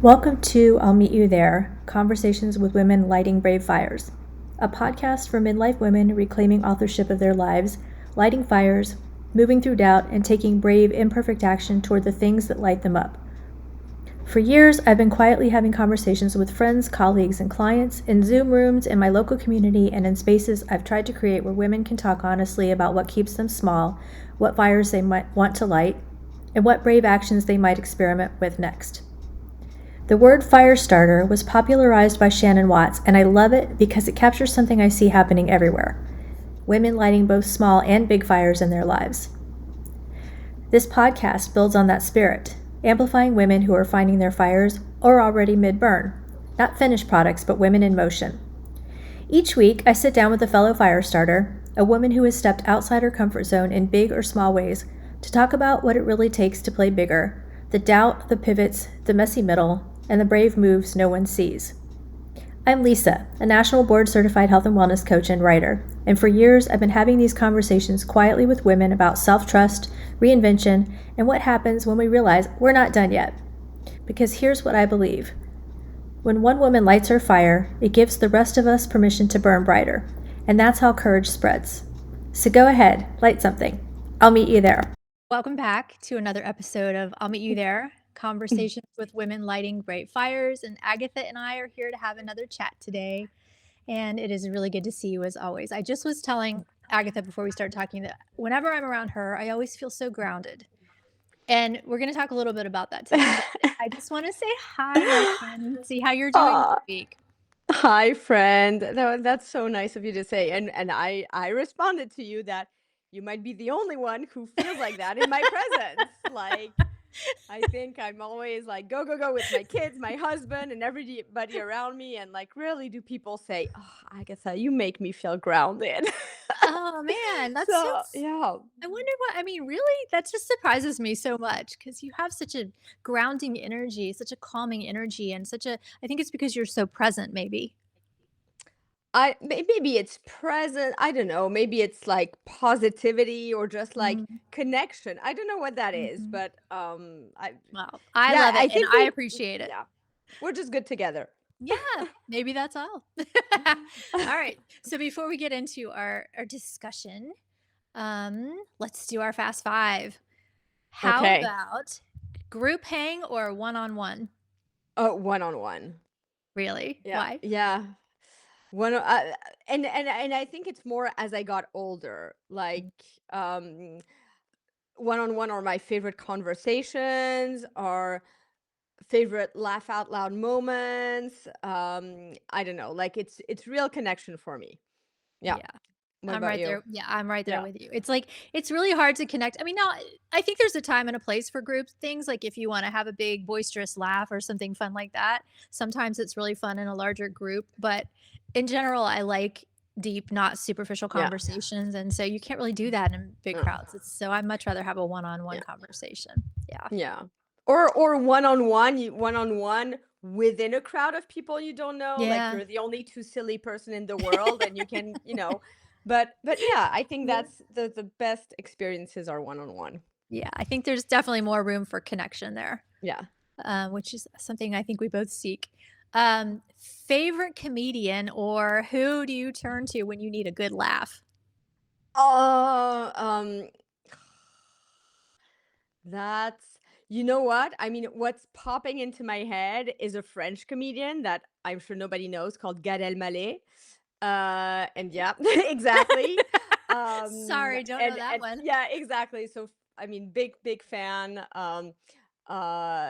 Welcome to I'll Meet You There Conversations with Women Lighting Brave Fires, a podcast for midlife women reclaiming authorship of their lives, lighting fires, moving through doubt, and taking brave, imperfect action toward the things that light them up. For years, I've been quietly having conversations with friends, colleagues, and clients in Zoom rooms, in my local community, and in spaces I've tried to create where women can talk honestly about what keeps them small, what fires they might want to light, and what brave actions they might experiment with next. The word fire starter was popularized by Shannon Watts, and I love it because it captures something I see happening everywhere: women lighting both small and big fires in their lives. This podcast builds on that spirit, amplifying women who are finding their fires or already mid-burn, not finished products, but women in motion. Each week, I sit down with a fellow fire starter, a woman who has stepped outside her comfort zone in big or small ways, to talk about what it really takes to play bigger, the doubt, the pivots, the messy middle, and the brave moves no one sees. I'm Lisa, a national board-certified health and wellness coach and writer, and for years I've been having these conversations quietly with women about self-trust, reinvention, and what happens when we realize we're not done yet. Because here's what I believe. When one woman lights her fire, it gives the rest of us permission to burn brighter, and that's how courage spreads. So go ahead, light something. I'll meet you there. Welcome back to another episode of I'll Meet You There, Conversations with Women Lighting Bright Fires. And Agatha and I are here to have another chat today. And it is really good to see you as always. I just was telling Agatha before we started talking that whenever I'm around her, I always feel so grounded. And we're going to talk a little bit about that today. But I just want to say hi, my friend, and see how you're doing this Aw, week. hi, friend. That's so nice of you to say. And I responded to you that you might be the only one who feels like that in my presence. Like, I think I'm always like go go go with my kids, my husband, and everybody around me. And like, rarely do people say, "Oh, Agatha, you make me feel grounded." Oh man, that's so So yeah, I wonder what I mean, really? That just surprises me so much because you have such a grounding energy, such a calming energy, and such a I think it's because you're so present, maybe. maybe it's present. I don't know. Maybe it's like positivity or just like Mm, connection. I don't know what that is, mhm. but I Well, I yeah, love it I and think I we appreciate it. yeah, we're just good together. Yeah, maybe that's all. All right. So before we get into our discussion, let's do our fast five. How Okay. about group hang or one-on-one? Oh, one on one. Really? Yeah, Why? yeah. One and I think it's more as I got older. Like um one on one are my favorite conversations, are favorite laugh out loud moments. I don't know. Like it's real connection for me. Yeah. Yeah. What I'm about right you? there. Yeah, I'm right there Yeah. with you. It's like it's really hard to connect. I mean, now I think there's a time and a place for group things. Like if you want to have a big boisterous laugh or something fun like that, sometimes it's really fun in a larger group. But in general, I like deep, not superficial Yeah. conversations, and so you can't really do that in big Yeah. crowds. So I'd much rather have a one-on-one Yeah. conversation. Yeah. Yeah. Or one on one, one on one within a crowd of people you don't know, like Yeah. you're the only too silly person in the world and you can, but yeah, I think Yeah. that's the best experiences are one on one. Yeah. I think there's definitely more room for connection there. Yeah. Which is something I think we both seek. Favorite comedian or who do you turn to when you need a good laugh? Oh, that's you know what? I mean, what's popping into my head is a French comedian that I'm sure nobody knows called Gad Elmaleh. And yeah, exactly. Sorry, don't know that And one. yeah, exactly. So I mean, big fan.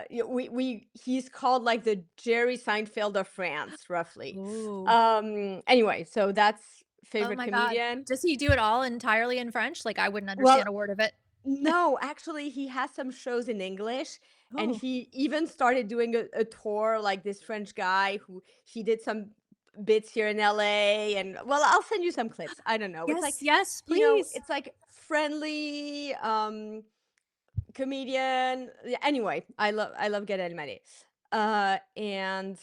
We he's called like the Jerry Seinfeld of France, roughly. Ooh. Anyway, so that's Oh favorite my God. comedian. Does he do it all entirely in French? Like I wouldn't Well, understand a word of it. no, actually, he has some shows in English, and Oh, he even started doing a tour like this French guy who he did some bits here in LA. And well, I'll send you some clips. I don't know. It's like, yes, yes, please. it's like friendly comedian. Yeah, anyway, I love Get El Mare. And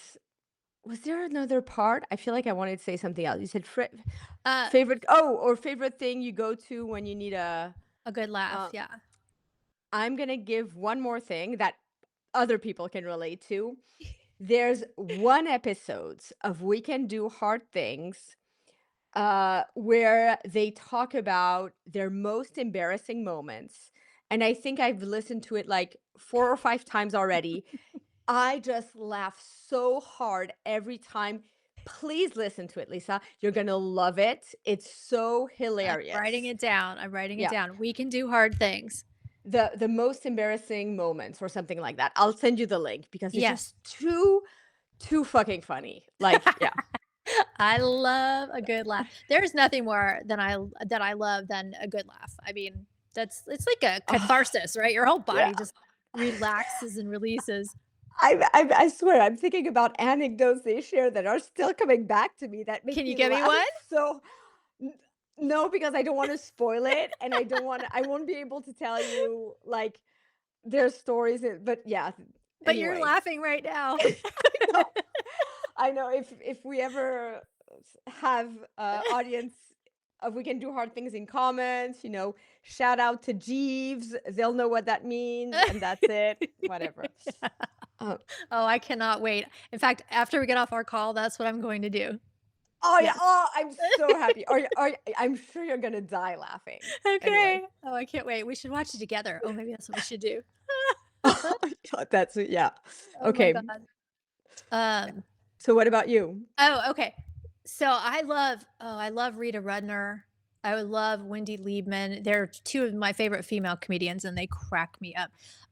was there another part? I feel like I wanted to say something else. You said Uh, favorite, oh, or favorite thing you go to when you need a good laugh. uh, Yeah. I'm gonna give one more thing that other people can relate to. There's one episode of We Can Do Hard Things where they talk about their most embarrassing moments. And I think I've listened to it like 4 or 5 times already. I just laugh so hard every time. Please listen to it, Lisa. You're gonna love it. It's so I'm writing hilarious. it down. I'm writing it Yeah. down. We can do hard things. The most embarrassing moments or something like that. I'll send you the link because it's Yes. just too fucking funny. Like, yeah. I love a good laugh. There's nothing more than I love than a good laugh. I mean, it's like a Ah, catharsis, right? Your whole yeah. body just relaxes and releases. I swear, I'm thinking about anecdotes they share that are still coming back to me that make Can you me give me laugh one? so n no, because I don't wanna spoil it, and I won't be able to tell you, like, their stories, but yeah, But you're anyway. laughing right now. I know. I know if we ever have audience of We Can Do Hard Things in comments, shout out to Jeeves. They'll know what that means, and that's it. Whatever. Uh, Oh, I cannot wait. In fact, after we get off our call, that's what I'm going to do. oh yeah. Yes. Oh, I'm so happy. I'm sure you're gonna die laughing. Anyway. Okay. Oh, I can't wait. We should watch it together. Oh, maybe that's what we should do. That's it. Yeah. Oh my Okay. god. Um, So what about you? oh, okay. So I love Rita Rudner. I would love Wendy Liebman. They're two of my favorite female comedians, and they crack me up.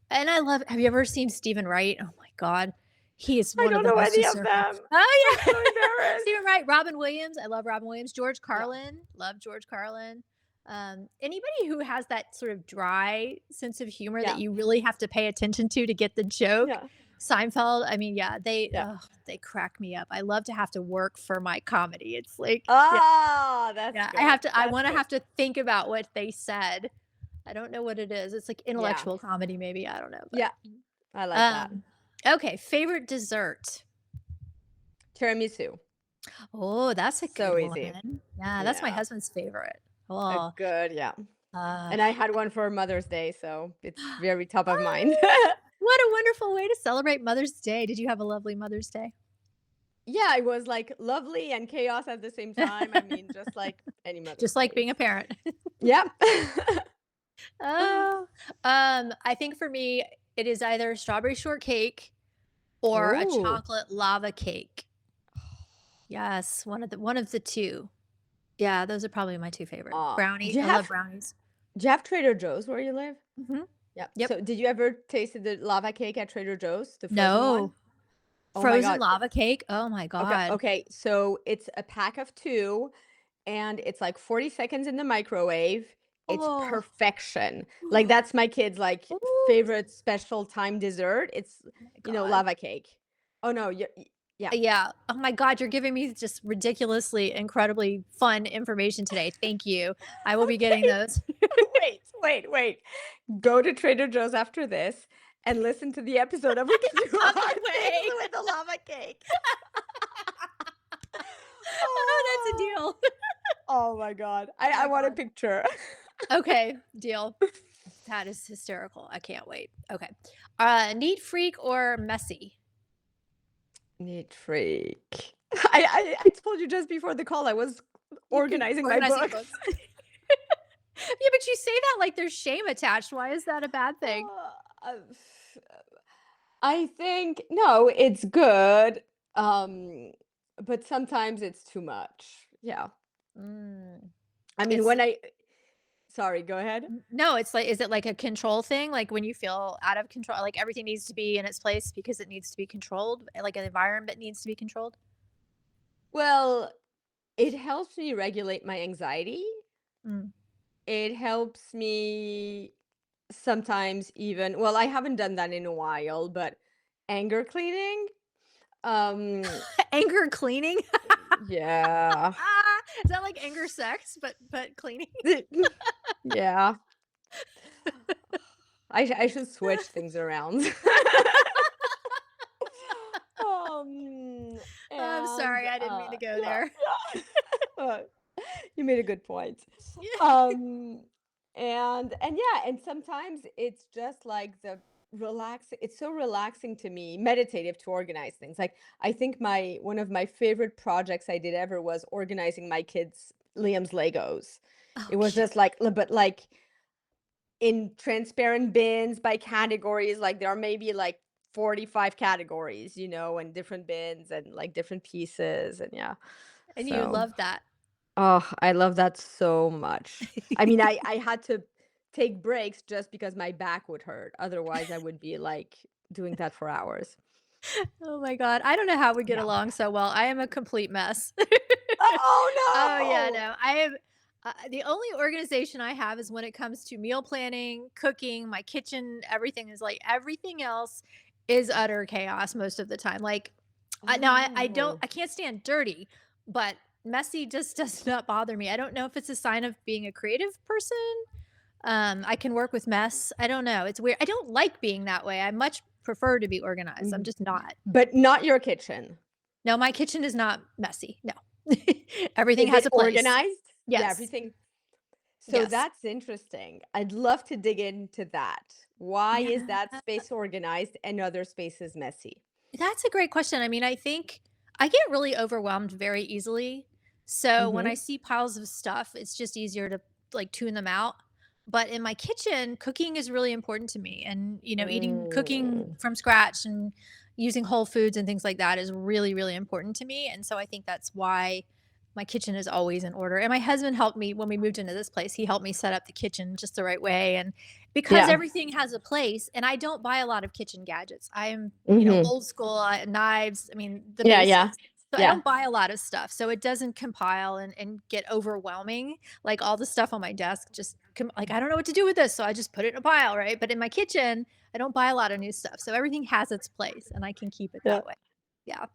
And I love have you ever seen Stephen Wright? Oh my god. He is I one of don't the know most any of hysterical. them. Oh, I'm yeah. so embarrassed. Stephen Wright, Robin Williams. I love Robin Williams. George Yeah. Carlin. Love George Carlin. Anybody who has that sort of dry sense of humor that Yeah. you really have to pay attention to get the joke. Yeah. Seinfeld, I mean, yeah, Yeah. they crack me up. I love to have to work for my comedy. It's like, yeah, Ah, that's yeah, good. I That's wanna good. have to think about what they said. I don't know what it is. It's like Yeah. intellectual comedy maybe, I don't know, but, Yeah. I like that. okay, favorite dessert? Tiramisu. Oh, that's a good So easy. one. Yeah, that's my Yeah. husband's favorite. A Oh, good, yeah. uh, And I had one for Mother's Day, so it's very top of mind. oh, what a wonderful way to celebrate Mother's Day. Did you have a lovely Mother's Day? Yeah, it was like lovely and chaos at the same time. I mean, just like any Mother's Just like Day. being a parent. Yep. Oh, I think for me, it is either strawberry shortcake or a Oh. chocolate lava cake. Yes, one of the 2. Yeah, those are probably my 2 favorite. Do you I love have brownies. Trader Joe's where you live? Mhm. Yep. Yep. So did you ever tasted the lava cake at Trader Joe's, the frozen one? No. Oh my Frozen god. lava cake? Oh my Okay, god. okay. So it's a pack of 2 and it's like 40 seconds in the microwave. It's Oh. perfection. Like that's my kid's like Ooh. favorite special time dessert. It's, Oh my god. lava cake. Oh no, yeah. Yeah. Oh my god, you're giving me just ridiculously, incredibly fun information today. Thank you. I will be getting Okay. those. Wait. Go to Trader Joe's after this and listen to the episode of We Can Do On Hard my Things way. with the lava cake. Oh, that's a Oh, deal. oh my god. Oh I my want a god. picture. Okay, deal. That is hysterical. I can't wait. Okay. Neat freak or messy? Neat freak. I told you just before the call I was organizing my Organizing books. books. Yeah, but you say that like there's shame attached. Why is that a bad thing? Uh, I think no, it's good. Um, but sometimes it's too much. Yeah. Mm. I mean, It's when I sorry, go ahead. no, it's like, is it like a control thing? Like when you feel out of control, like everything needs to be in its place because it needs to be controlled, like an environment needs to be controlled? Well, it helps me regulate my anxiety. Mm. It helps me sometimes even, well, I haven't done that in a while, but anger cleaning. Um, Anger cleaning? yeah. Is that like anger sex, but cleaning? Yeah. I should switch things around. Um, I'm and sorry, I didn't mean to go yeah, there. yeah. Uh, you made a good point. Yeah. Um, and yeah, and sometimes it's just like relaxing. It's so relaxing to me, meditative to organize things. Like I think my one of my favorite projects I did ever was organizing my kids Liam's Legos. Oh, It was cute. just like but like in transparent bins by categories. Like there are maybe like 45 categories, and different bins and like different pieces, and yeah. And you So, love that. oh, I love that so much. I mean, I had to take breaks just because my back would hurt. Otherwise, I would be like doing that for hours. Oh my god, I don't know how we get Yeah. along so well. I am a complete mess. Oh, yeah, Oh no, I am the only organization I have is when it comes to meal planning, cooking, my kitchen, everything is like everything else is utter chaos most of the time. Like, now no. I can't stand dirty, but messy just does not bother me. I don't know if it's a sign of being a creative person. I can work with mess. I don't know. It's weird. I don't like being that way. I much prefer to be organized. I'm Mhm. just not. But not your kitchen. No, my kitchen is not messy. No. Everything Is has it a place. organized? Yeah, Yes. everything. So Yes. that's interesting. I'd love to dig into that. Why Yeah. is that space organized and other spaces messy? That's a great question. I mean, I think I get really overwhelmed very easily. So when I Mhm. see piles of stuff, it's just easier to like tune them out. But in my kitchen, cooking is really important to me. And, cooking Mm. from scratch and using whole foods and things like that is really, really important to me. And so I think that's why my kitchen is always in order. And my husband helped me when we moved into this place. He helped me set up the kitchen just the right way. And because Yeah. everything has a place, and I don't buy a lot of kitchen gadgets. I am, Mhm. old school, knives, I mean, the Yeah, yeah. basics. So I Yeah. don't buy a lot of stuff. So it doesn't compile and get overwhelming. Like all the stuff on my desk just like I don't know what to do with this, so I just put it in a pile, right? But in my kitchen, I don't buy a lot of new stuff. So everything has its place and I can keep it Yeah. that way. Yeah.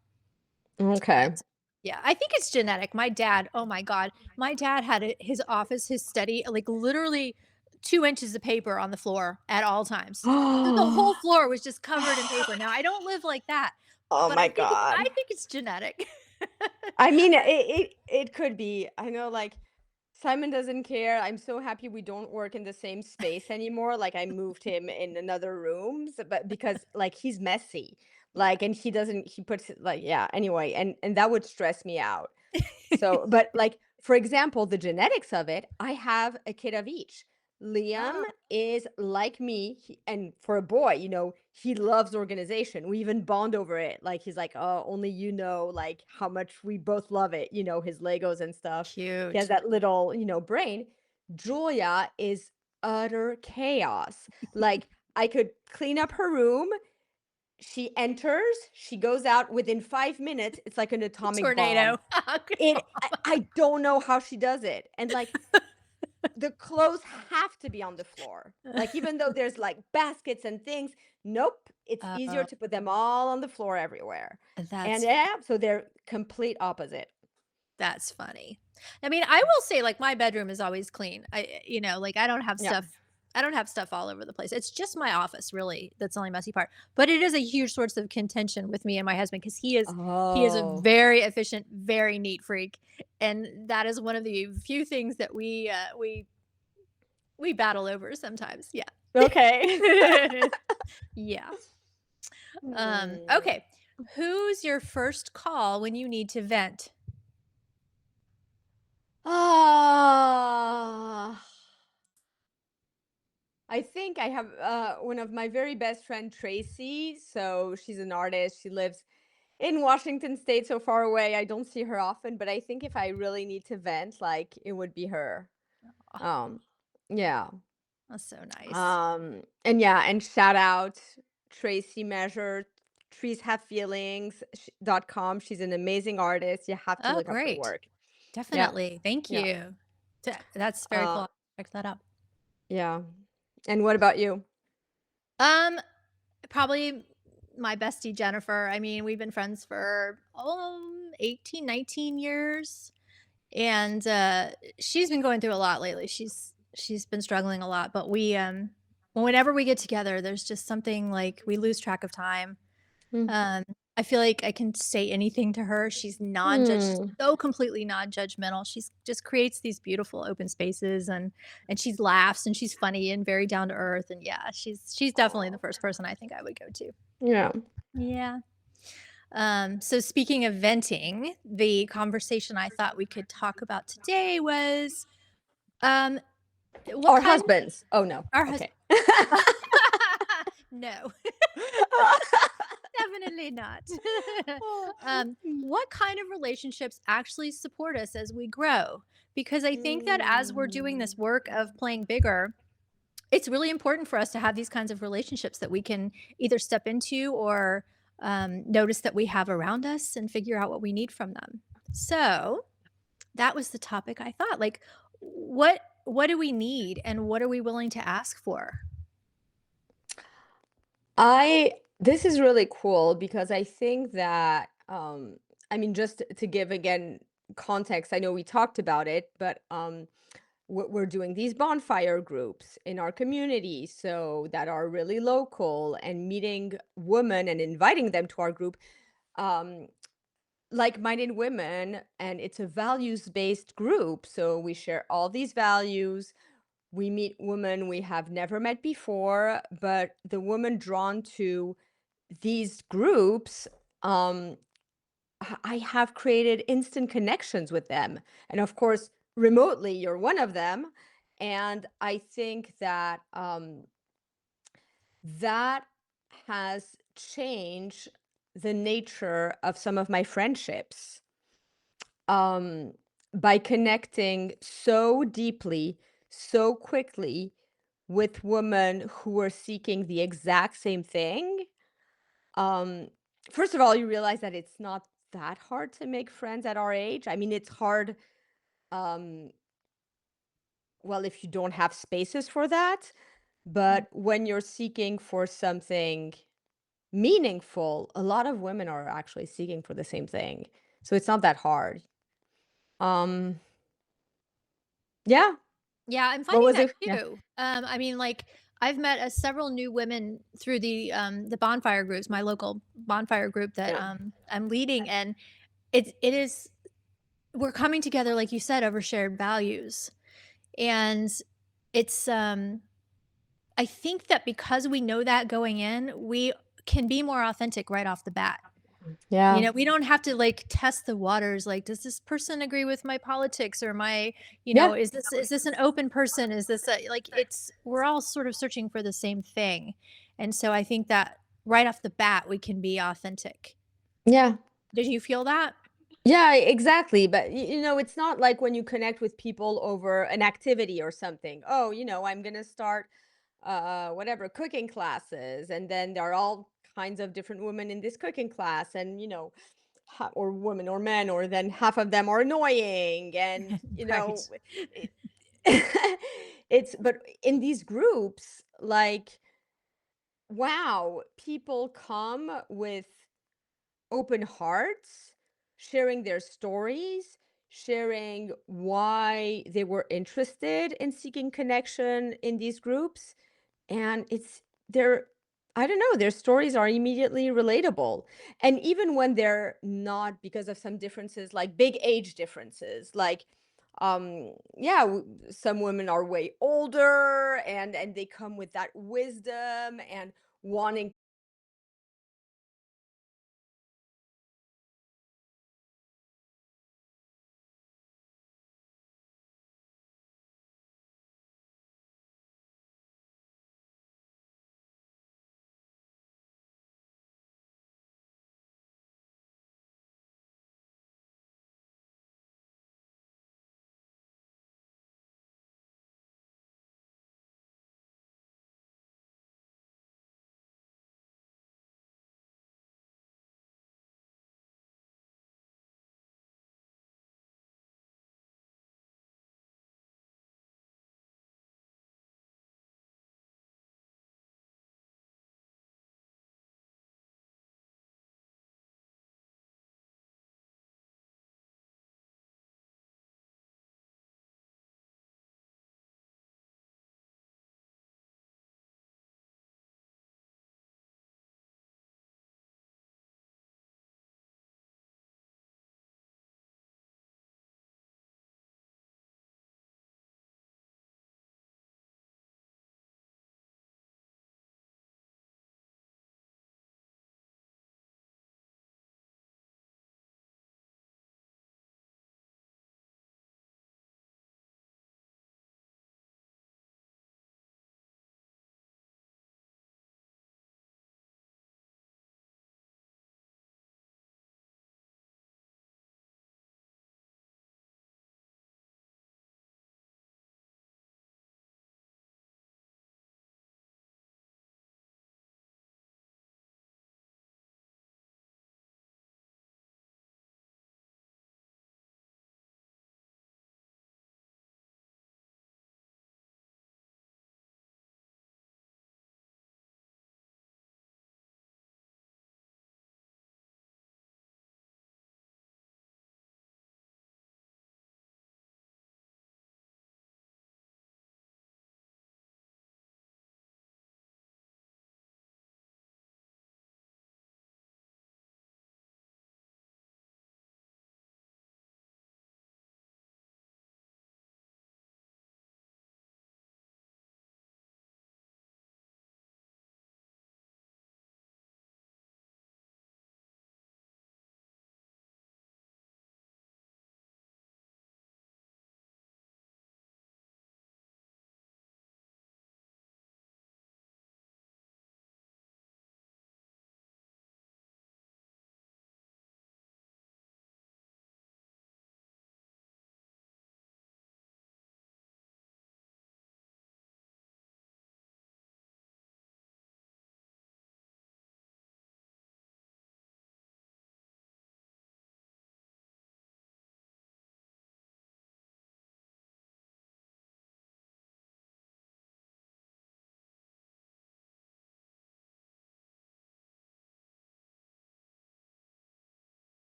But Okay. yeah, I think it's genetic. My dad, oh my God, my dad had his office, his study, like literally 2 inches of paper on the floor at all times. The whole floor was just covered in paper. Now I don't live like that, Oh but I my think I god. think it's genetic. I mean, it could be. I know, like, Simon doesn't care. I'm so happy we don't work in the same space anymore. Like, I moved him in another room, but because like he's messy, like, and he doesn't. He puts it like, yeah. Anyway, and that would stress me out. So, but like, for example, the genetics of it, I have a kid of each. Liam Oh, is like me, and for a boy, he loves organization. We even bond over it. Like, he's like, oh, only like how much we both love it, his Legos and stuff. He has cute. that little, brain. Julia is utter chaos. Like, I could clean up her room. She enters, she goes out within 5 minutes. It's like an atomic bomb. Tornado. I don't know how she does it, and, like, the clothes have to be on the floor. Like, even though there's, like, baskets and things, nope, it's easier Oh, to put them all on the floor everywhere. And, that's yeah, so they're complete opposite. That's funny. I mean, I will say, like, my bedroom is always clean. Like, Yeah. I don't have stuff all over the place. It's just my office, really, that's the only messy part. But it is a huge source of contention with me and my husband because he is a Oh. very efficient, very neat freak, and that is one of the few things that we battle over sometimes. Yeah. Okay. Yeah. Hmm. Okay. Who's your first call when you need to vent? Ah. I think I have one of my very best friend, Tracy. So she's an artist. She lives in Washington State, so far away. I don't see her often, but I think if I really need to vent, like, it would be her. Oh, Um, yeah. that's so nice. And yeah, and shout out Tracy Measure, Trees Have Feelings .com. She's an amazing artist. You have to Oh, look up her great. work. Yeah. Definitely. Thank Yeah. you. That's very cool. Uh, I'll check that out. yeah. And what about you? Um, Probably my bestie Jennifer. I mean, we've been friends for 18, 19 years. And she's been going through a lot lately. She's been struggling a lot, but whenever we get together, there's just something like we lose track of time. Mm. Um I feel like I can say anything to her. She's non-judge she's Hmm. so completely non-judgmental. She's just creates these beautiful open spaces and she laughs and she's funny and very down to earth and yeah, she's definitely the Aw. first person I think I would go to. Yeah. Yeah. So speaking of venting, the conversation I thought we could talk about today was um what Our kind husbands. Oh, no. our hus Okay. No. Definitely not. Oh, What kind of relationships actually support us as we grow? Because I think that as we're doing mm. this work of playing bigger, it's really important for us to have these kinds of relationships that we can either step into or notice that we have around us and figure out what we need from them. So that was the topic I thought. Like, what do we need, and what are we willing to ask for? I This is really cool because I think that I mean, just to give again context, I know we talked about it, but we're doing these bonfire groups in our community so that are really local and meeting women and inviting them to our group, um like-minded women, and it's a values-based group, so we share all these values. We meet women we have never met before, but the women drawn to these groups, um, I have created instant connections with them. And of course, remotely, you're one of them. And I think that that has changed the nature of some of my friendships, um, by connecting so deeply, so quickly with women who are seeking the exact same thing. Um, First of all, you realize that it's not that hard to make friends at our age. I mean, it's hard, um, well, if you don't have spaces for that. Mm. But when you're seeking for something meaningful, a lot of women are actually seeking for the same thing. So it's not that hard. Um, yeah. Yeah, I'm What finding was that it? Yeah. too. I mean, like I've met several new women through the bonfire groups, my local bonfire group that Yeah. I'm leading, and it is we're coming together, like you said, over shared values, and it's I think that because we know that going in, we can be more authentic right off the bat. You Yeah. know, we don't have to, like, test the waters, like, "Does this person agree with my politics or my" Yeah. is this an open person? Is this a like, it's we're all sort of searching for the same thing, and so I think that right off the bat, we can be authentic. Yeah. Did you feel that? Yeah, exactly. But it's not like when you connect with people over an activity or something. Oh, I'm gonna start whatever cooking classes, and then there are all kinds of different women in this cooking class, and or women or men, or then half of them are annoying, and Right. it, it's but in these groups, like, wow, people come with open hearts, sharing their stories, sharing why they were interested in seeking connection in these groups. And it's their, I don't know, their stories are immediately relatable. And even when they're not, because of some differences, like big age differences, like, yeah, some women are way older, and they come with that wisdom and wanting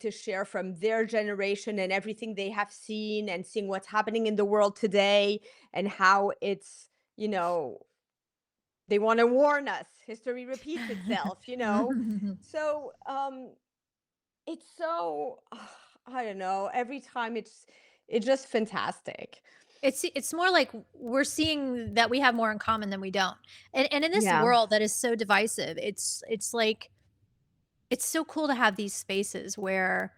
to share from their generation and everything they have seen and seeing what's happening in the world today and how it's, you know, they want to warn us. History repeats itself, you know. So it's so I don't know. Every time it's just fantastic. It's more like we're seeing that we have more in common than we don't. And in this Yeah. world that is so divisive, it's like it's so cool to have these spaces where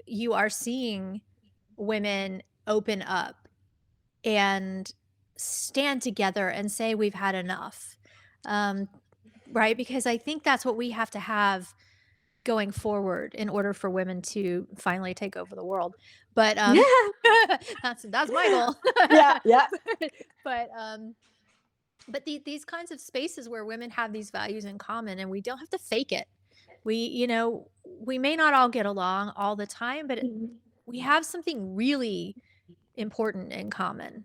you are seeing women open up and stand together and say we've had enough. Um, right? Because I think that's what we have to have going forward in order for women to finally take over the world. But that's my goal. Yeah, yeah. but but um but these kinds of spaces where women have these values in common and we don't have to fake it. We may not all get along all the time, but we have something really important in common.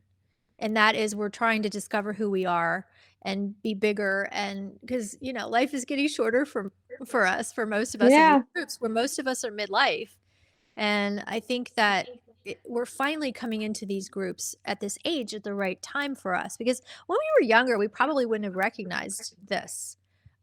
And that is we're trying to discover who we are and be bigger, and because life is getting shorter for us, for most of us in these Yeah. groups where most of us are midlife. And I think that we're finally coming into these groups at this age at the right time for us, because when we were younger, we probably wouldn't have recognized this.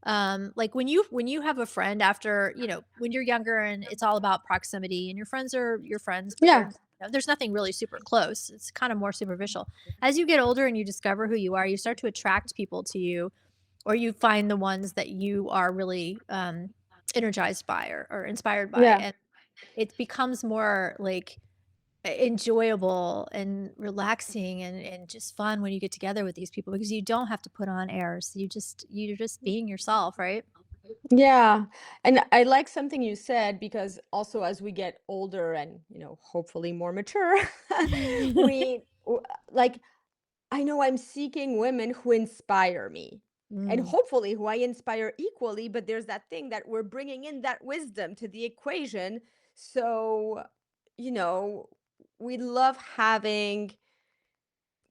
Like when you have a friend after, when you're younger and it's all about proximity and your friends are your friends, but Yeah. there's nothing really super close. It's kind of more superficial. As you get older and you discover who you are, you start to attract people to you, or you find the ones that you are really energized by, or inspired by. Yeah. And it becomes more like enjoyable and relaxing and just fun when you get together with these people, because you don't have to put on airs. You're just being yourself, right? Yeah. And I like something you said, because also as we get older and, hopefully more mature, we like I know I'm seeking women who inspire me, and Mm, hopefully who I inspire equally, but there's that thing that we're bringing in that wisdom to the equation. So, you know, we love having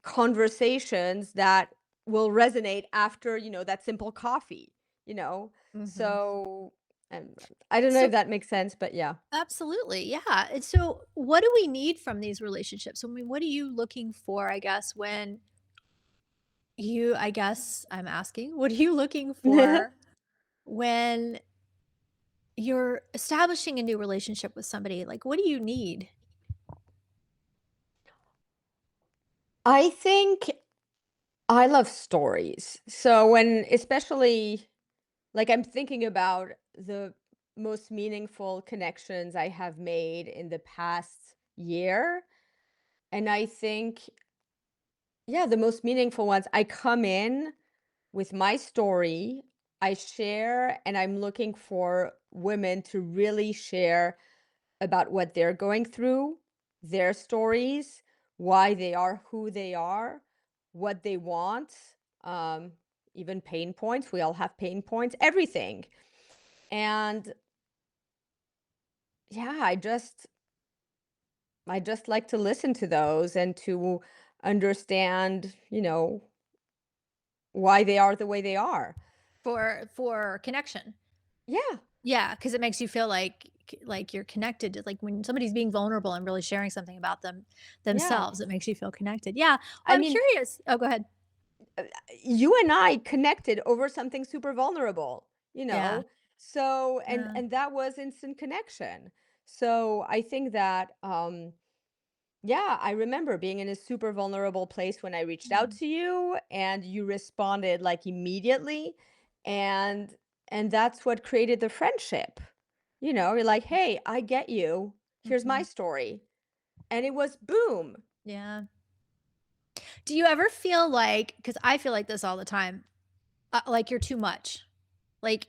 conversations that will resonate after, that simple coffee, you know? mhm. So, um, I don't know if So that makes sense, but yeah. absolutely, yeah. And so, what do we need from these relationships? I mean, what are you looking for? I guess when I guess I'm asking, what are you looking for when you're establishing a new relationship with somebody? Like, what do you need? I think I love stories. So when especially like I'm thinking about the most meaningful connections I have made in the past year, and I think yeah, the most meaningful ones, I come in with my story, I share, and I'm looking for women to really share about what they're going through, their stories, why they are who they are, what they want, um, even pain points. We all have pain points, everything. And yeah, I just like to listen to those and to understand, why they are the way they are. For connection. Yeah. Yeah, because it makes you feel like you're connected. Like when somebody's being vulnerable and really sharing something about Yeah. themselves, it makes you feel connected. Yeah. Well, I I'm mean, curious. Oh, go ahead. uh, you and I connected over something super vulnerable, you Yeah. know? So, and Yeah. and that was instant connection. So, I think that yeah, I remember being in a super vulnerable place when I reached out Mhm. to you, and you responded like immediately, and and that's what created the friendship. You're like, "Hey, I get you. Here's my Mhm. story." And it was boom. Yeah. Do you ever feel like, because I feel like this all the time, like you're too much? Like,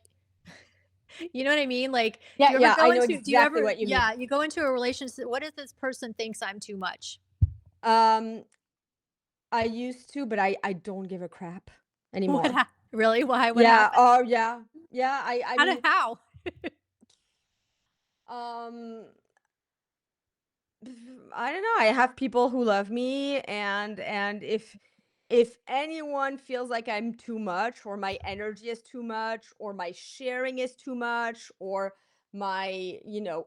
you know what I mean? Like, Yeah, yeah, I know do you exactly ever, what you mean. yeah, you go into a relationship, what if this person thinks I'm too much? Um, I used to, but I don't give a crap anymore. Really? Why? What Yeah, happened? oh yeah. Yeah, I mean, How? um I don't know. I have people who love me, and if anyone feels like I'm too much, or my energy is too much, or my sharing is too much, or my,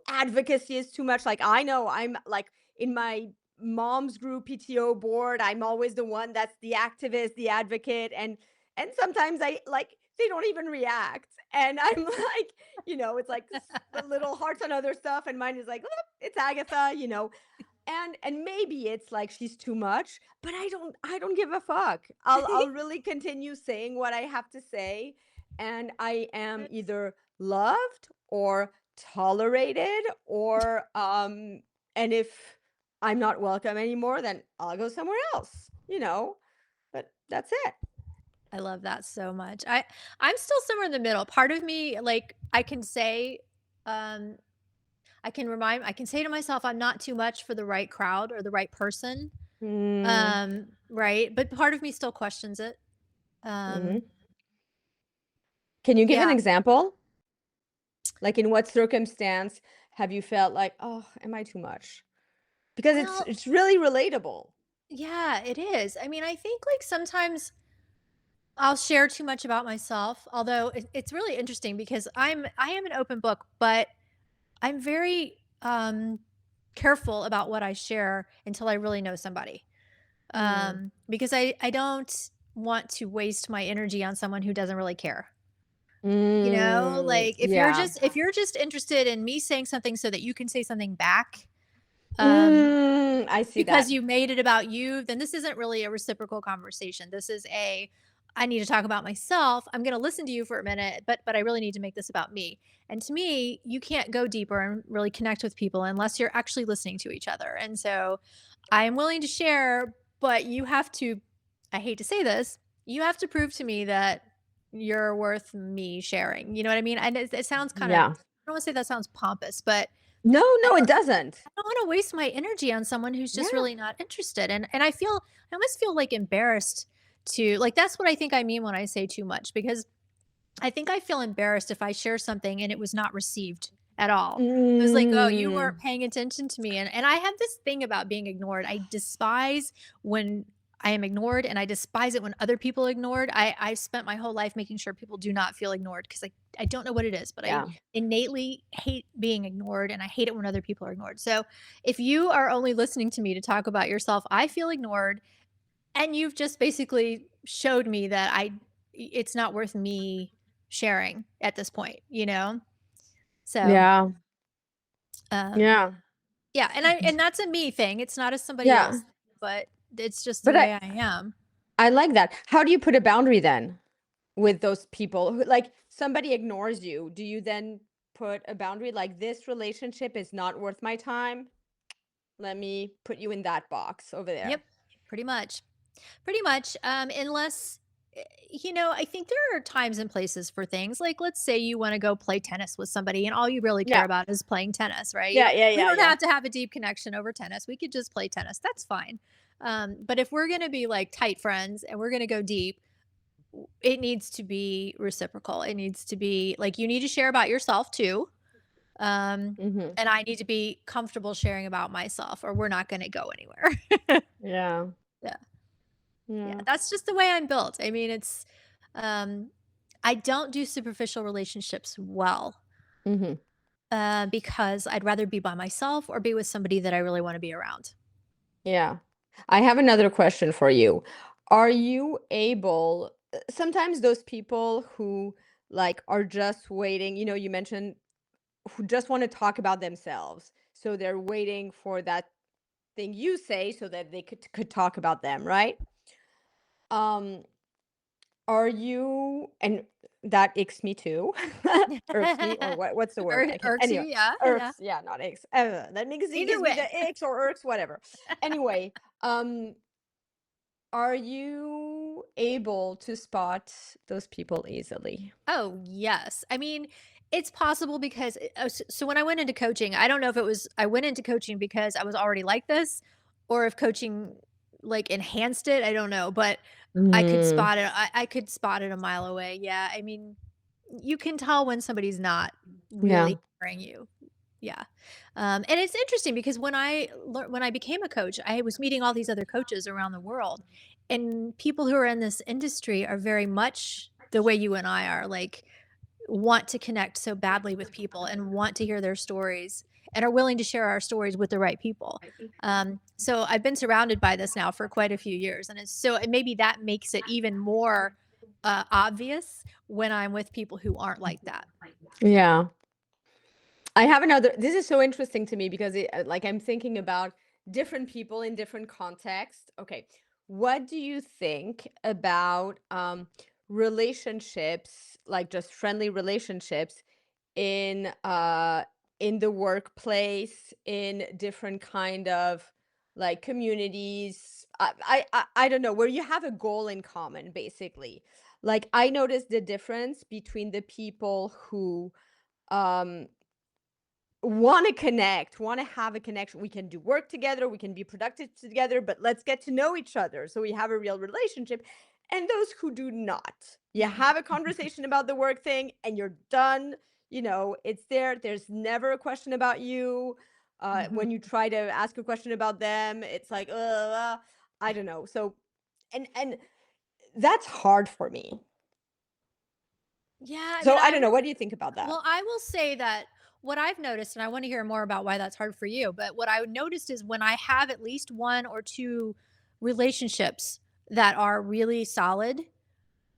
advocacy is too much. Like, I know I'm like in my mom's group PTO board, I'm always the one that's the activist, the advocate, and sometimes I like they don't even react. And I'm like, it's like the little hearts on other stuff, and mine is like, "Oh, it's Agatha. And maybe it's like she's too much, but I don't give a fuck. I'll really continue saying what I have to say, and I am either loved or tolerated, or and if I'm not welcome anymore, then I'll go somewhere else. But that's it. I love that so much. I'm still somewhere in the middle. Part of me, like, I can say, um, I can say to myself, I'm not too much for the right crowd or the right person. Mm, Right. But part of me still questions it. Um, mhm. Can you give an yeah. example? Like, in what circumstance have you felt like, oh, am I too much? Because it's Well, it's really relatable. yeah, it is. I mean, I think like sometimes I'll share too much about myself, although it's really interesting because I am an open book, but I'm very careful about what I share until I really know somebody. Mm. Because I don't want to waste my energy on someone who doesn't really care. Like Yeah. if you're just interested in me saying something so that you can say something back, I see because that. you made it about you, then this isn't really a reciprocal conversation. This is a I need to talk about myself. I'm going to listen to you for a minute, but I really need to make this about me. And to me, you can't go deeper and really connect with people unless you're actually listening to each other. And so I am willing to share, but you have to I hate to say this, you have to prove to me that you're worth me sharing. You know what I mean? And it sounds kind of I Yeah. don't want to say that sounds pompous, but No, I no, it don't doesn't. I don't wanna waste my energy on someone who's just Yeah. really not interested, and I almost feel, like, embarrassed to like, that's what I think I mean when I say too much, because I think I feel embarrassed if I share something and it was not received at all. It was like, "Oh, you weren't Mm. paying attention to me," and I have this thing about being ignored. I despise when I am ignored, and I despise it when other people are ignored. I spent my whole life making sure people do not feel ignored because I don't know what it is, but I Yeah. innately hate being ignored, and I hate it when other people are ignored. So, if you are only listening to me to talk about yourself, I feel ignored, and you've just basically showed me that it's not worth me sharing at this point? So, Yeah. um, Yeah. yeah, and that's a me thing. It's not a somebody Yeah. else thing, but it's just the But way I am. I like that. How do you put a boundary then with those people who, like, somebody ignores you? Do you then put a boundary like, this relationship is not worth my time? Let me put you in that box over Yep, there. pretty much. Pretty much, unless I think there are times and places for things. Like, let's say you want to go play tennis with somebody, and all you really care Yeah. about is playing tennis, right? Yeah, yeah, We yeah, don't yeah. have to have a deep connection over tennis. We could just play tennis. That's fine. But if we're gonna be like tight friends and we're gonna go deep, it needs to be reciprocal. It needs to be like you need to share about yourself too. Um, Mhm. and I need to be comfortable sharing about myself, or we're not gonna go anywhere. Yeah. Yeah. Yeah, Yeah. that's just the way I'm built. I mean, um, I don't do superficial relationships well, Mhm. because I'd rather be by myself or be with somebody that I really want to be around. Yeah. I have another question for you. Are you able, sometimes those people who, like, are just waiting, you mentioned, who just want to talk about themselves. So they're waiting for that thing you say so that they could talk about them, right? Um are you, and that icks me too. Irks me, or what's the word? I can't, Irks you, anyway. yeah, yeah. Irks, yeah, not icks. That makes it Either gives me way. the icks or irks, whatever. Anyway, um are you able to spot those people easily? Oh, yes. I mean, it's possible because so when I went into coaching, I don't know if it was I went into coaching because I was already like this or if coaching like enhanced it. I don't know, but I could Mm, spot it. I could spot it a mile away. Yeah. I mean, you can tell when somebody's not yeah. really hearing you. Yeah. And it's interesting because when I became a coach, I was meeting all these other coaches around the world, and people who are in this industry are very much the way you and I are. Like, want to connect so badly with people and want to hear their stories and are willing to share our stories with the right people. So I've been surrounded by this now for quite a few years, and and maybe that makes it even more obvious when I'm with people who aren't like that. Yeah. I have another. This is so interesting to me because like I'm thinking about different people in different contexts. Okay. What do you think about relationships, like just friendly relationships in the workplace, in different kind of like communities? I don't know, where you have a goal in common, basically. Like I noticed the difference between the people who um want to connect, want to have a connection. We can do work together, we can be productive together, but let's get to know each other so we have a real relationship. And those who do not. You have a conversation about the work thing and you're done. It's there. There's never a question about you. Mhm. When you try to ask a question about them, it's like, I don't know. So, and that's hard for me. Yeah, I So mean, I don't know. What do you think about that? well, I will say that what I've noticed, and I want to hear more about why that's hard for you, but what I noticed is when I have at least one or two relationships that are really solid,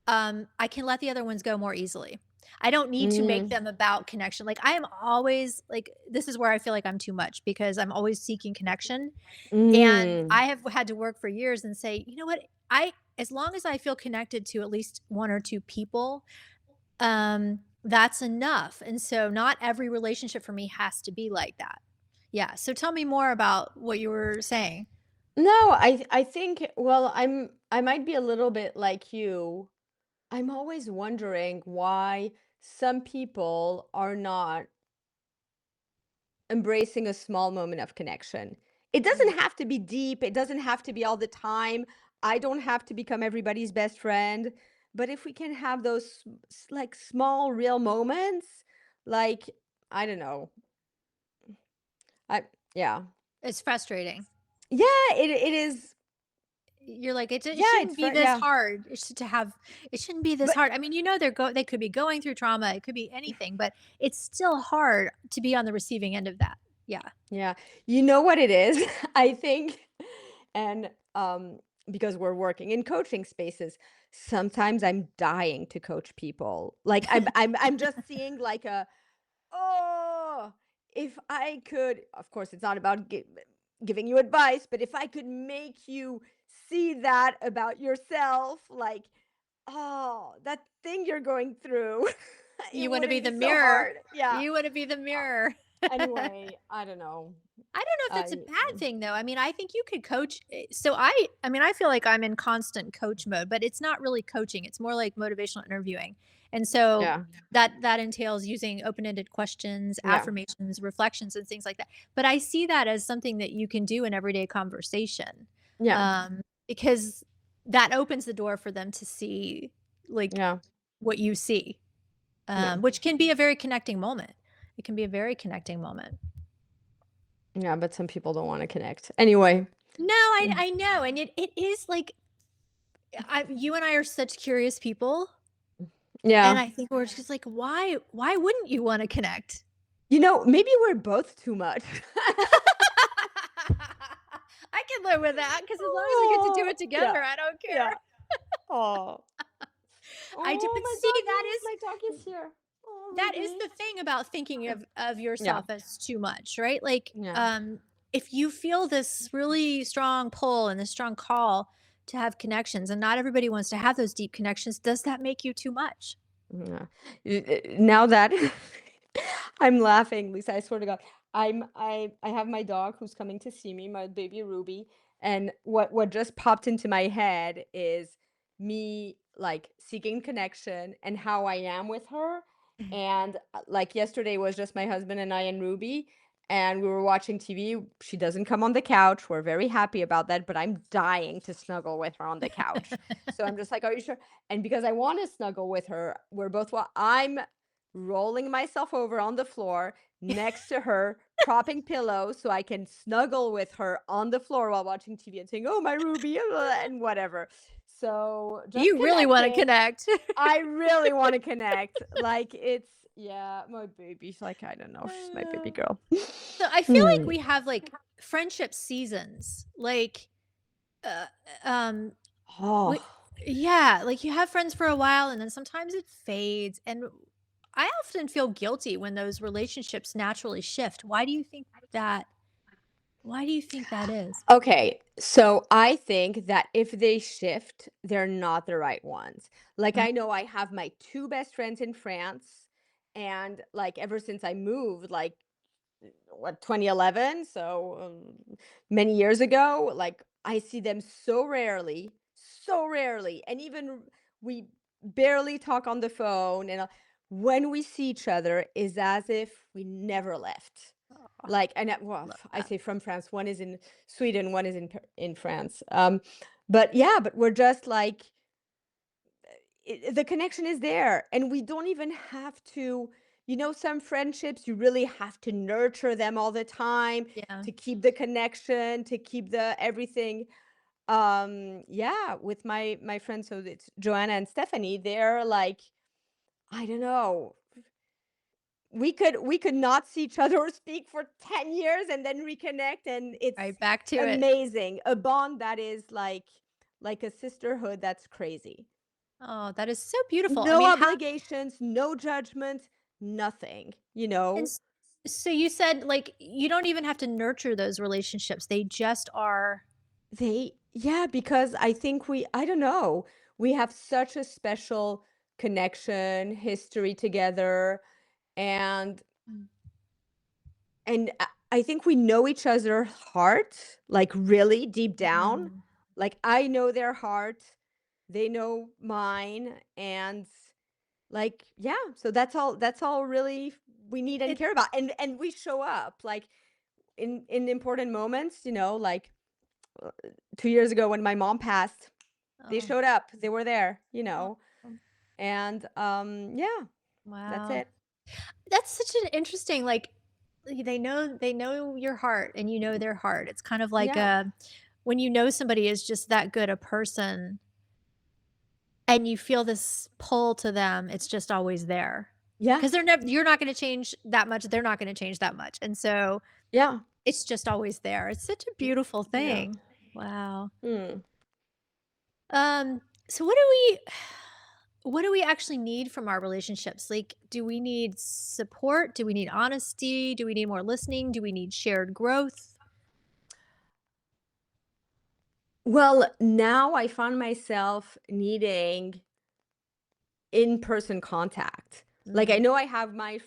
I can let the other ones go more easily. I don't need to make Mm, them about connection. Like I am always like this is where I feel like I'm too much because I'm always seeking connection. And mm. I have had to work for years and say, you know what? I as long as I feel connected to at least one or two people, that's enough. And so not every relationship for me has to be like that. Yeah. So tell me more about what you were saying. No, I think, well, I might be a little bit like you. I'm always wondering why some people are not embracing a small moment of connection. It Mm. doesn't have to be deep, it doesn't have to be all the time. I don't have to become everybody's best friend, but if we can have those like small real moments, like I don't know. I Yeah. It's frustrating. Yeah, it is. You're like, it Yeah, it's shouldn't be this yeah. hard. It shouldn't be this But hard. I mean, they could be going through trauma. It could be anything, but it's still hard to be on the receiving end of that. Yeah. yeah. You know what it is? I think, and because we're working in coaching spaces, sometimes I'm dying to coach people. Like I'm just seeing like oh, if I could, of course it's not about giving you advice, but if I could make you see that about yourself, like, oh, that thing you're going through, it You want to be wouldn't be the so mirror. hard. Yeah. You want to be the Uh, mirror. Anyway, I don't know. I don't know if that's a I bad thing though. I mean, I think you could coach. I mean, I feel like I'm in constant coach mode, but it's not really coaching. It's more like motivational interviewing. And so Yeah. that entails using open-ended questions, Yeah. affirmations, reflections, and things like that. But I see that as something that you can do in everyday conversation. Yeah. Because that opens the door for them to see like Yeah. what you see. Yeah. Which can be a very connecting moment. It can be a very connecting moment. Yeah, but some people don't want to connect. Anyway. No, I know, and it is like you and I are such curious people, and Yeah. I think we're just like, why wouldn't you wanna connect? Maybe we're both too much. I can live with that because as long as we get to do Oh, it together, yeah. I don't Yeah. care. Oh. I do Oh, but see, my dog is here. Oh, that is Ruby. the thing about thinking of Yeah. yourself as too much, right? Like, Yeah. if you feel this really strong pull and this strong call to have connections, and not everybody wants to have those deep connections, does that make you too much? Yeah. Now that I'm laughing, Lisa, I swear to God, I have my dog who's coming to see me, my baby Ruby, and what just popped into my head is me like seeking connection and how I am with her. And like yesterday was just my husband and I and Ruby, and we were watching TV. She doesn't come on the couch. We're very happy about that, but I'm dying to snuggle with her on the couch. So I'm just like, "Are you sure?" And because I want to snuggle with her, I'm rolling myself over on the floor next to her, propping pillows so I can snuggle with her on the floor while watching TV and saying, "Oh, my Ruby," and whatever. So just You really want to connecting. connect. I really want to connect. Like it's yeah, my baby's like I don't know, she's my baby girl. So I feel like Hmm. we have like friendship seasons. Like uh, um Oh, we yeah, like you have friends for a while and then sometimes it fades and I often feel guilty when those relationships naturally shift. That why do you think that is? okay. So I think that if they shift, they're not the right ones. Like Mm, I know I have my two best friends in France, and like ever since I moved, like what 2011, so many years ago, like I see them so rarely, and even we barely talk on the phone, and when we see each other is as if we never left. oh, Like and well, love I that. say from France, one is in Sweden, one is in France. But yeah, but we're just like the connection is there, and we don't even have to, some friendships you really have to nurture them all the time Yeah. to keep the connection, to keep the everything. Yeah, with my friends, so it's Joanna and Stephanie, they're like, I don't know, we could not see each other or speak for 10 years and then reconnect, and it's Right back to it. amazing, a bond that is like a sisterhood that's crazy. Oh, that is so beautiful. I No mean, how obligations, no judgment, nothing, and so you said like you don't even have to nurture those relationships. They just are. Yeah, because I think I don't know, we have such a special connection, history together, and Mm, I think we know each other's heart, like really deep down. mm. Like I know their heart, they know mine, and like, yeah, so that's all really we need and It care about. And we show up like in important moments, like uh, 2 years ago when my mom passed, they oh, showed up, they were there, oh, and yeah, that's wow. it. That's such an interesting like they know your heart and you know their heart. It's kind of like Yeah. when you know somebody is just that good a person and you feel this pull to them, it's just always there. Yeah. Because they're never you're not gonna change that much, they're not gonna change that much. And so Yeah. it's just always there. It's such a Mm, beautiful yeah. thing. Wow. Hmm. So what do we actually need from our relationships? Like, do we need support? Do we need honesty? Do we need more listening? Do we need shared growth? Well, now I found myself needing in-person contact. Like I Mm. know I have my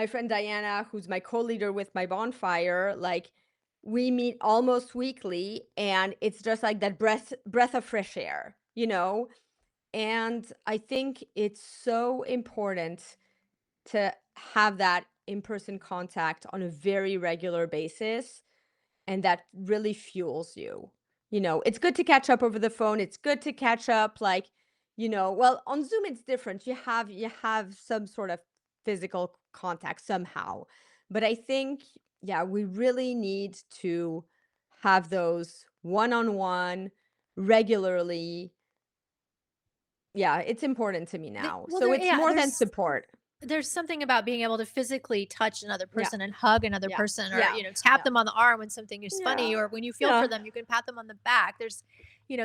friend Diana, who's my co-leader with my bonfire, like we meet almost weekly, and it's just like that breath of fresh air, And I think it's so important to have that in-person contact on a very regular basis, and that really fuels you. It's good to catch up over the phone. It's good to catch up like, well, on Zoom it's different. You have some sort of physical contact somehow. But I think, yeah, we really need to have those one-on-one regularly. Yeah, it's important to me now. Well, So there, it's yeah, more than support. there's something about being able to physically touch another Yeah. person and hug another Yeah. person, or Yeah. tap Yeah. them on the arm when something is funny, Yeah. or when you feel for Yeah. them, you can pat them on the back.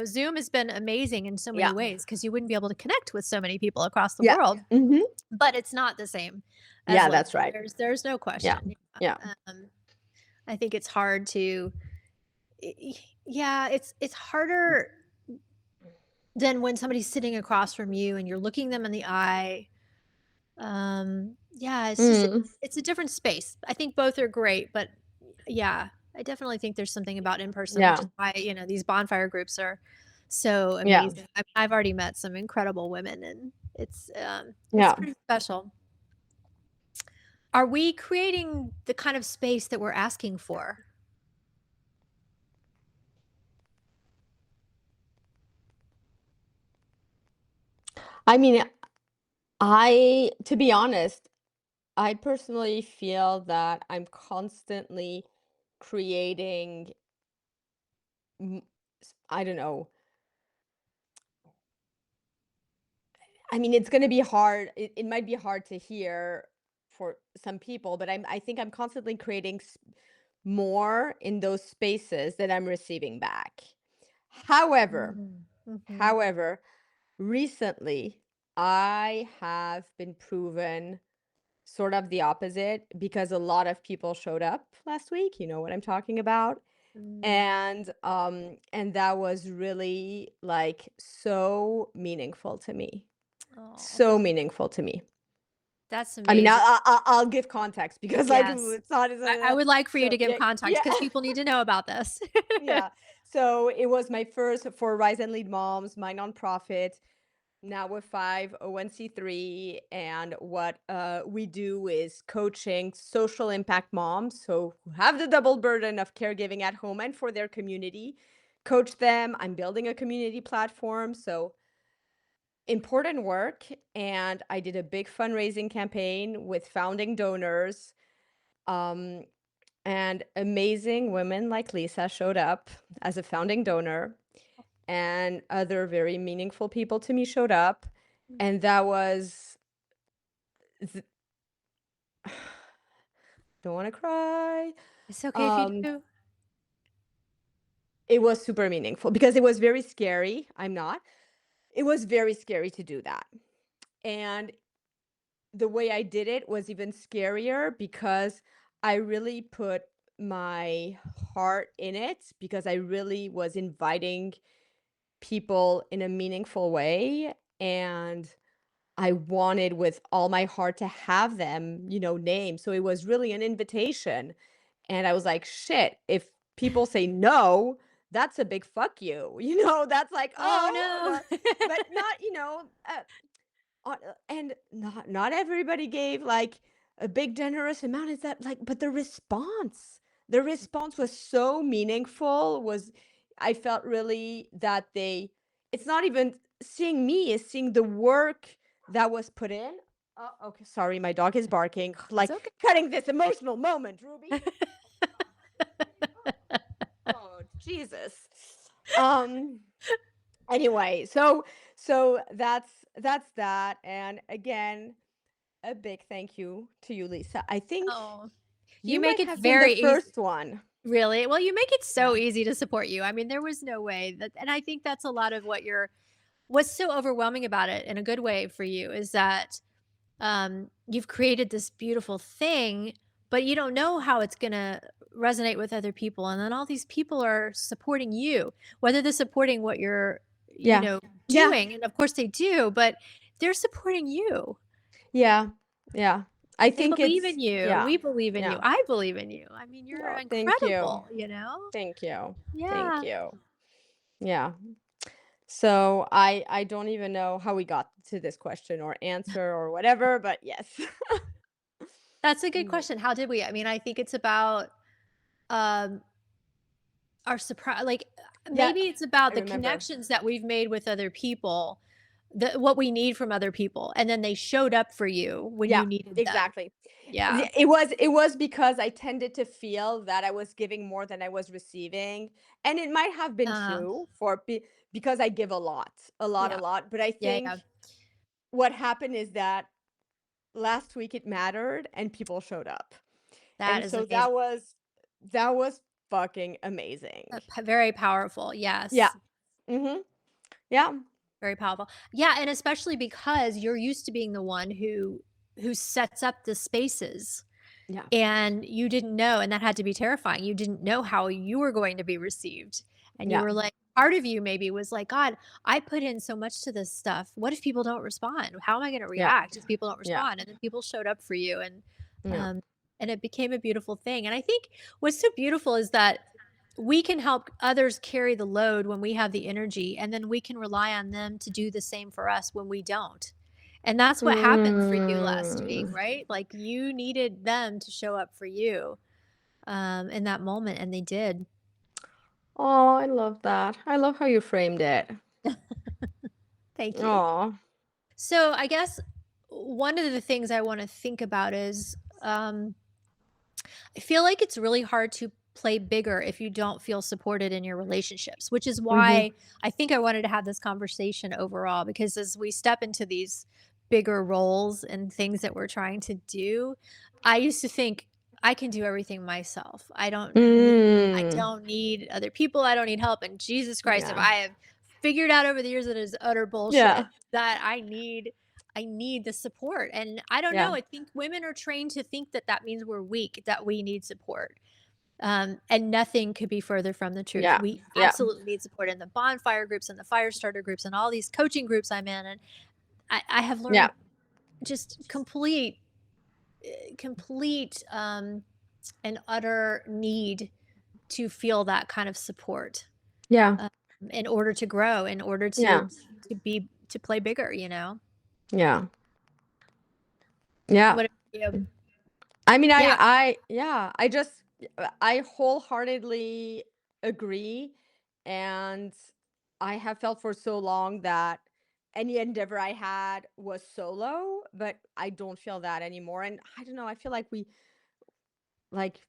Zoom has been amazing in so many Yeah. ways because you wouldn't be able to connect with so many people across the Yeah. world. Mhm. But it's not the same as Yeah, living. that's right. There's no Yeah. question. Yeah. Yeah. I think it's hard to yeah, it's harder than when somebody's sitting across from you and you're looking them in the eye. Yeah, Mm. it's a different space. I think both are great, but yeah, I definitely think there's something about in person, which Yeah. is why, these bonfire groups are so Yeah. amazing. I've already met some incredible women and it's Yeah. pretty special. Are we creating the kind of space that we're asking for? I mean, to be honest, I personally feel that I'm constantly creating, I don't know, I mean, it's going to be hard. It might be hard to hear for some people, but I think I'm constantly creating more in those spaces that I'm receiving back. However, Mm-hmm. however, recently I have been proven sort of the opposite because a lot of people showed up last week. You know what I'm talking about? Mm. And that was really like so meaningful to me. Oh, So meaningful to me. that's I mean, amazing. I'll give context because like Yes. it's not I would like for you so to give context yeah. because people need to know about this. Yeah. So it was my first for Rise and Lead Moms, my nonprofit. Now we're 501(c)(3), and what we do is coaching social impact moms, so who have the double burden of caregiving at home and for their community. Coach them. I'm building a community platform, so important work. And I did a big fundraising campaign with founding donors. Um, and amazing women like Lisa showed up as a founding donor, and other very meaningful people to me showed up. And that was, th- don't want to cry. It's okay if you Um, do. it was super meaningful because it was very scary. I'm not. It was very scary to do that. And the way I did it was even scarier because I really put my heart in it, because I really was inviting people in a meaningful way. And I wanted with all my heart to have them, named. So it was really an invitation. And I was like, shit, if people say no, that's a big fuck you. That's like, Oh oh, no. but not, and not everybody gave like a big generous amount. Is that like, but the response was so meaningful. Was I felt really that it's not even seeing me, is seeing the work that was put in. Oh, okay, sorry, my dog is barking, It's like okay. cutting this emotional moment, Ruby. Oh, Jesus. Um anyway, so that's that. And again, a big thank you to you, Lisa. I think Oh, you you make might it have been the very easy. first one. Really? Well, you make it Yeah. so easy to support you. I mean, there was no way that, and I think that's a lot of what's so overwhelming about it in a good way for you is that you've created this beautiful thing, but you don't know how it's going to resonate with other people. And then all these people are supporting you, whether they're supporting what you're, Yeah. Yeah. doing. And of course they do, but they're supporting you. Yeah. Yeah. I They think believe in it's you. yeah. We believe in you. Yeah. I believe in you. I mean, you're Oh, thank you. incredible, Thank you. Thank Yeah. you. Yeah. So I don't even know how we got to this question or answer or whatever, but yes. That's a good Mm. question. How did we? I mean, I think it's about um our surprise, like, Yeah, maybe it's I about the remember. connections that we've made with other people, what we need from other people, and then they showed up for you when Yeah, you needed them. exactly. Yeah. It was because I tended to feel that I was giving more than I was receiving, and it might have been Uh, true because I give a lot, a lot, a yeah. lot. But I Yeah, yeah. think what happened is that last week it mattered and people showed up, That and is so amazing. that was fucking amazing. Very powerful. Yeah. Yes. Mhm. Yeah. Very powerful. Yeah, and especially because you're used to being the one who sets up the spaces. Yeah. And you didn't know, and that had to be terrifying. You didn't know how you were going to be received. And you Yeah. were like, part of you maybe was like, God, I put in so much to this stuff. What if people don't respond? How am I going to Yeah. react if people don't Yeah. respond? And then people showed up for you, Yeah. um, and it became a beautiful thing. And I think what's so beautiful is that we can help others carry the load when we have the energy, and then we can rely on them to do the same for us when we don't. And that's what happened for you last week, Mm. right? Like you needed them to show up for you in that moment, and they did. Oh, I love that. I love how you framed it. Thank you. Oh. So I guess one of the things I want to think about is I feel like it's really hard to play bigger if you don't feel supported in your relationships, which is Mhm. why I think I wanted to have this conversation overall, because as we step into these bigger roles and things that we're trying to do, I used to think I can do everything myself. I Mm. don't need other people. I don't need help. And Jesus Christ, if Yeah. I have figured out over the years that is utter Yeah. bullshit, that I need the support. And I don't Yeah. know, I think women are trained to think that that means we're weak, that we need support. And nothing could be further from the truth. Yeah. We Yeah. absolutely need support in the bonfire groups and the fire starter groups and all these coaching groups I'm in. And I have Yeah. learned just complete and utter need to feel that kind of support, Yeah. um, in order to grow, in order Yeah. to play bigger, you know? Yeah. Yeah. What about you? I mean, Yeah. I wholeheartedly agree. And I have felt for so long that any endeavor I had was solo, but I don't feel that anymore. And I don't know, I feel like,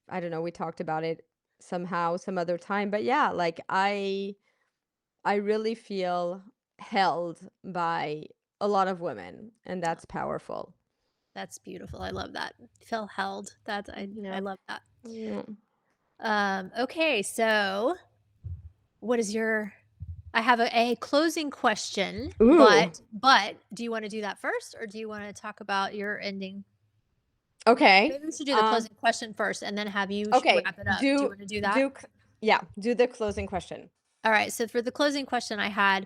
I don't know, we talked about it somehow, some other time, but yeah, like I really feel held by a lot of women, and Oh, that's powerful. that's beautiful. I love that. Feel held. I Yeah. love that. Yeah. Okay, so what is your I have a closing question, Ooh. but do you wanna do that first, or do you wanna talk about your ending? Okay. Maybe we should do the Um, closing question first and then have you okay. wrap it up. Do you Do wanna do that? do c- yeah, do the closing question. All right. So for the closing question I had,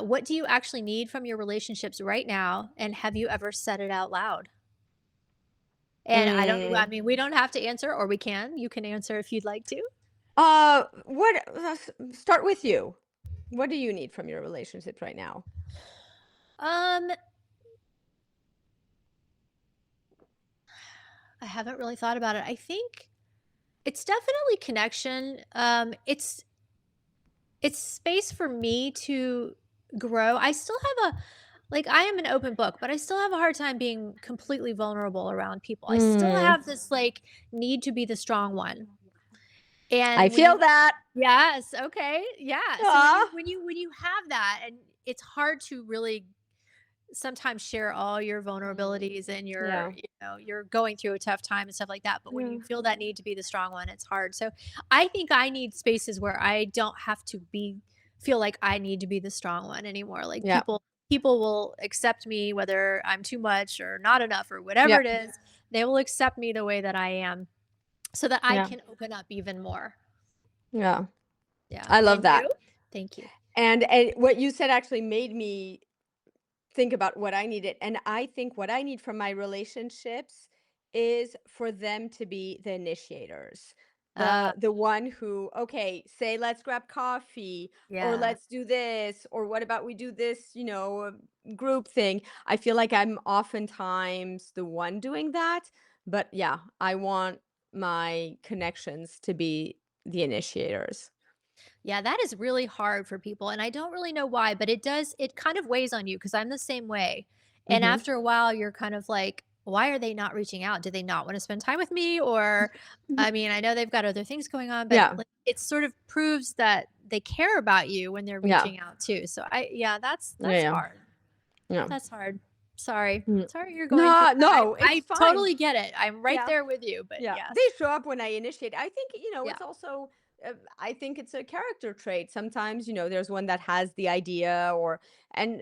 what do you actually need from your relationships right now? And have you ever said it out loud? And I don't, I Mm. mean, we don't have to answer, or we can. You can answer if you'd like to. Start with you. What do you need from your relationships right now? Um, I haven't really thought about it. I think it's definitely connection. It's space for me to grow. I still have a like I am an open book, but I still have a hard time being completely vulnerable around people. I still Mm. have this like need to be the strong one. I And when feel you that. Yes, okay. Yeah. So Ah. when you have that, and it's hard to really sometimes share all your Mm. vulnerabilities and your, Yeah. you're going through a tough time and stuff like that, but when Yeah. you feel that need to be the strong one, it's hard. So I think I need spaces where I don't have to feel like I need to be the strong one anymore. Like Yeah. people will accept me whether I'm too much or not enough or whatever Yeah. it is. They will accept me the way that I am so that I Yeah. can open up even more. Yeah. Yeah. I love And that. you? Thank you. And what you said actually made me think about what I needed. And I think what I need from my relationships is for them to be the initiators. Uh, The one who, okay, say let's grab coffee or yeah. let's do this or what about we do this, group thing. I feel like I'm oftentimes the one doing that, but yeah, I want my connections to be the initiators. Yeah, that is really hard for people, and I don't really know why, but it kind of weighs on you because 'cause I'm the same way. And Mhm. after a while, you're kind of like, "Why are they not reaching out? Do they not wanna spend time with me?" Or, I mean, I know they've got other things going on, but, Yeah. like, it sort of proves that they care about you when they're Yeah. reaching out too. So yeah, Yeah. that's Yeah. hard. Yeah. That's hard. Sorry. Mm. Sorry you're going through No, that. no, it's I fine. totally get it. I'm right Yeah. there with you, but Yeah, they yes. show up when I initiate. I think, Yeah. it's also, I think it's a character trait. Sometimes, there's one that has the idea, and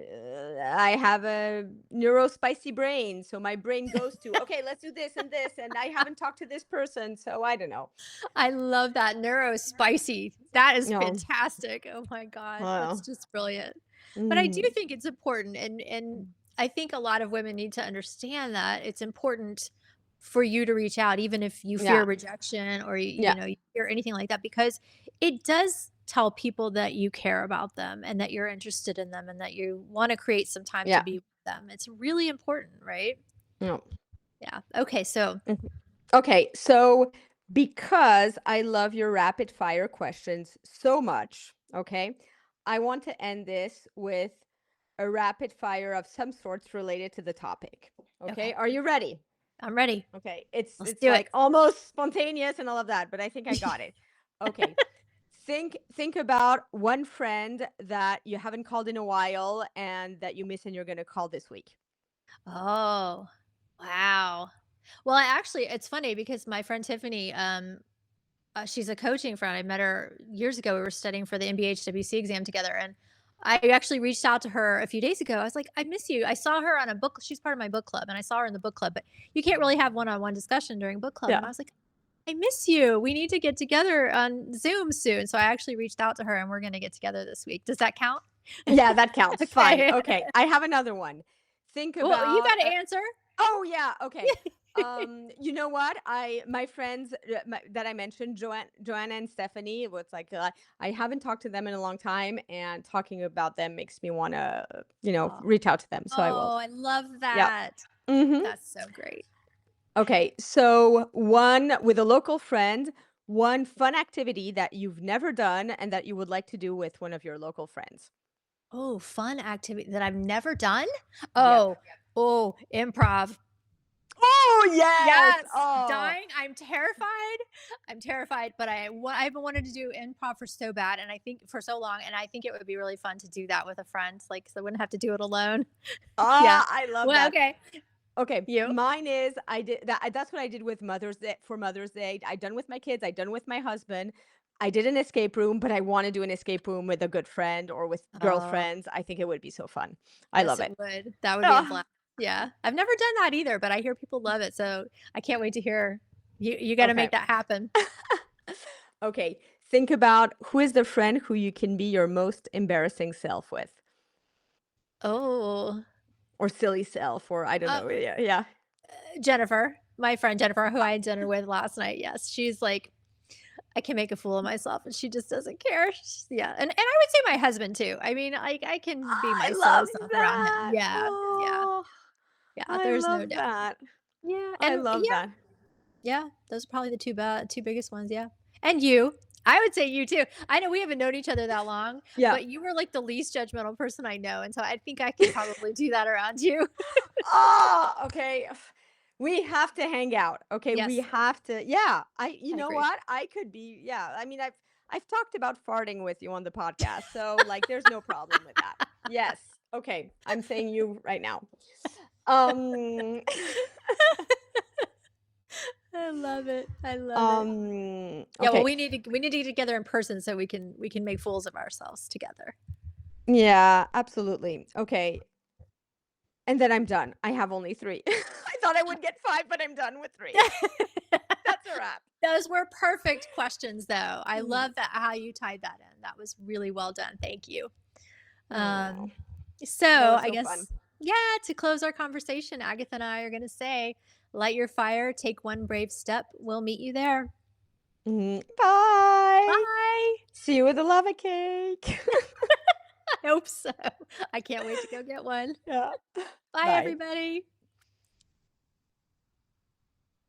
I have a neurospicy brain. So my brain goes to, okay, let's do this and this. And I haven't talked to this person. So I don't know. I love that neuro spicy. That is No. fantastic. Oh my god, that's Wow. just brilliant. But I do Mm, think it's important, and I think a lot of women need to understand that it's important for you to reach out even if you yeah. fear rejection or Yeah. you fear anything like that, because it does tell people that you care about them and that you're interested in them and that you want to create some time to Yeah. be with them. It's really important, right? No. Yeah. Okay, so Mhm. Okay. So because I love your rapid fire questions so much, okay, I want to end this with a rapid fire of some sorts related to the topic. Okay, okay. are you ready? I'm ready. Okay, it's Let's it's do it. like almost spontaneous and all of that, but I think I got it. Okay. Think about one friend that you haven't called in a while and that you miss and you're gonna call this week. Oh, wow. Well, it's funny because my friend Tiffany, she's a coaching friend. I met her years ago. We were studying for the MBA HWC exam together, and I actually reached out to her a few days ago. I was like, "I miss you." I saw her on a book. She's part of my book club, and I saw her in the book club. But you can't really have one-on-one discussion during book club. And I Yeah. was like, "I miss you. We need to get together on Zoom soon." So I actually reached out to her, and we're going to get together this week. Does that count? Yeah, that counts. Fine. Okay. Okay. I have another one. Think Well, you about got to answer. oh yeah, okay. You know what? My friends that I mentioned, Joanna and Stephanie, it was like I haven't talked to them in a long time, and talking about them makes me want to, Oh, reach out to them. So I will. oh, I love Yep. that. Hmm. That's so great. Okay. So one with a local friend, one fun activity that you've never done and that you would like to do with one of your local friends. Oh, fun activity that I've never done? Yep. Oh, improv. Oh yes. Yes, Oh. dying. I'm terrified. I'm terrified, but I've been wanting to do improv for so bad, and I think for so long, and I think it would be really fun to do that with a friend, like, so I wouldn't have to do it alone. Yeah. I love Well, that. okay. Okay, You? mine is I did that. That's what I did with Mother's Day for Mother's Day. I done with my kids. I done with my husband. I did an escape room, but I want to do an escape room with a good friend or with Oh, girlfriends. I think it would be so fun. I yes, love it it. would. That would be a Ah, blast. Yeah. I've never done that either, but I hear people love it, so I can't wait to hear. You gotta okay. make that happen. Okay. Think about who is the friend who you can be your most embarrassing self with, Oh, or silly self, or I don't uh, know. Yeah, yeah. Jennifer, my friend Jennifer, who I had dinner with last night, yes, she's like, I can make a fool of myself, and she just doesn't care. Yeah, and I would say my husband too. I mean, I can be I my silly love self around him. that. Yeah, yeah, Oh, yeah. I There's no love doubt. that. Yeah, I and love yeah, that. yeah. Those are probably the two biggest ones. Yeah, and you. I would say you too. I know we haven't known each other that long, Yeah. but you were like the least judgmental person I know, and so I think I can probably do that around you. Oh, okay. We have to hang out. Okay, we Yes, have to. Yeah, you I know agree. what? I could be, yeah. I mean, I've talked about farting with you on the podcast, so like there's no problem with that. Yes. Okay, I'm saying you right now. Um I love it. I love it. Yeah, well, okay. we need to get together in person so we can make fools of ourselves together. Yeah, absolutely. Okay. And then I'm done. I have only 3. I thought I would get 5, but I'm done with 3. That's a wrap. Those were perfect questions, though. I Mhm. love that how you tied that in. That was really well done. Thank you. Aw, Um, so that was I so fun. guess, yeah, to close our conversation, Agatha and I are going to say, light your fire, take one brave step. We'll meet you there. Mhm. Bye. Bye. See you with a lava cake. I hope so. I can't wait to go get one. Yeah. Bye, Bye. everybody.